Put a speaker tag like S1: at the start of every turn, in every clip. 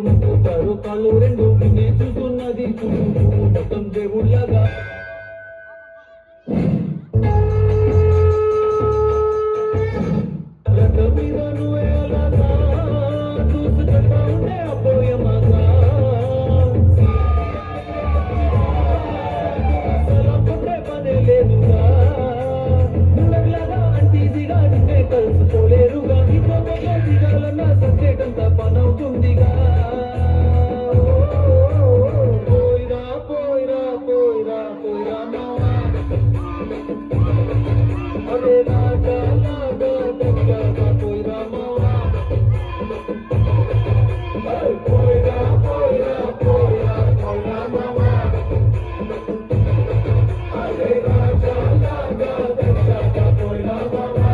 S1: ముక్కుతారు కాళ్ళు రెండు నిన్నే చూస్తున్నది మొత్తం దేవుళ్ళగా మీద నువ్వే అలాగా చూసుకుంటా ఉండే అపోయమాగా పుట్టే పనే లేదుగా నువ్వెలాగా అంటీజీగా నిన్నే కలుసుకోలేరుగా ఇంకొక దిగాలన్నా సంచేటంత పనవుతుందిగా పోయిరా పోయిరా పోయిరా పోయిరా మావా అరే లాగా లాగా దగ్గరగా పోయిరా మావా పోయిరా పోయిరా పోయిరా పోయిరా మావా అరే లాగా లాగా దగ్గరగా పోయిరా మావా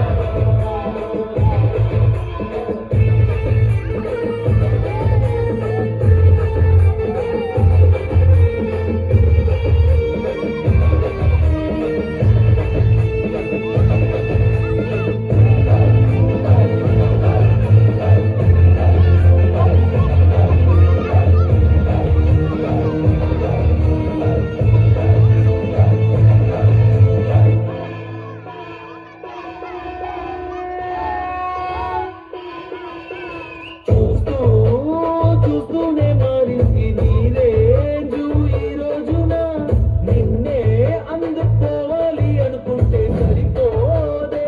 S1: చూస్తూనే మారింది నీరే ఈ రోజున నిన్నే అందుకోవాలి అనుకుంటే సరిపోదే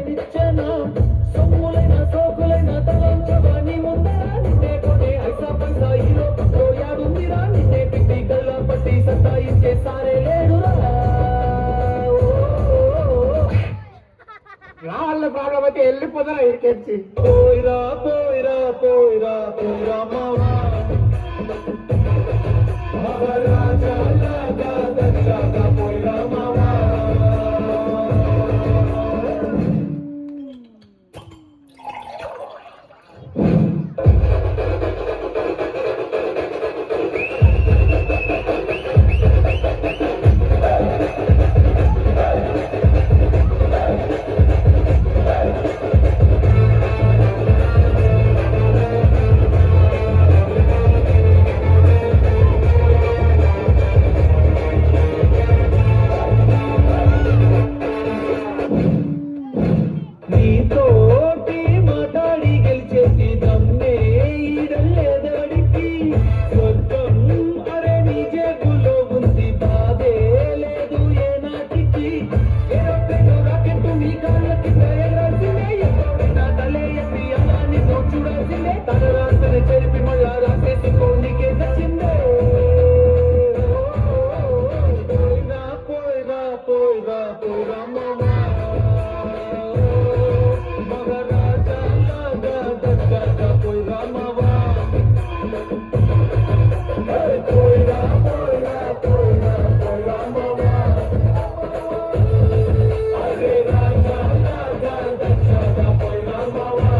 S1: నిచ్చన సొమ్ములైన సోకులైన తలంచవాణి ముందా నిన్నే కొనే ఐసా పైసా ఈ లోకంలో యాడుందిరా నిన్నే పిట్టి గల్లా పట్టి సత్తా ఇచ్చే సారే లేడురా
S2: వాళ్ళ ప్రాబ్లం అయితే వెళ్ళిపోతారా ఇక్కడికి
S1: పోయిరా పోయిరా పోయిరా పోయిరా మావా మహారాజా లాగా దచ్చాగా పోయిరా మావా నీతోటి మాట్లాడి గెలిచేసి దమ్మే ఈడలేదడికి స్వర్గం అరే నీ జేబులో ఉంది బాధే లేదు ఏ నాటికి ఏరోప్లేన్ రాకెట్ నీ కాళ్ళ కింద ఎగరాల్సిందే ఎక్కడైనా తలే ఎత్తి అలా నిన్ను చూడాల్సిందే తన రాతని చెరిపి మళ్ళా రాసేసి నీకే నచ్చిందే పోయిరా పోయిరా పోయిరా పోయిరా మామా మహారాజా లాగా దగ్గరగా పోయిరా మావా పోయిరా పోయిరా పోయిరా పోయిరా మావా అరే రాజా లాగా దగ్గరగా పోయిరా మావా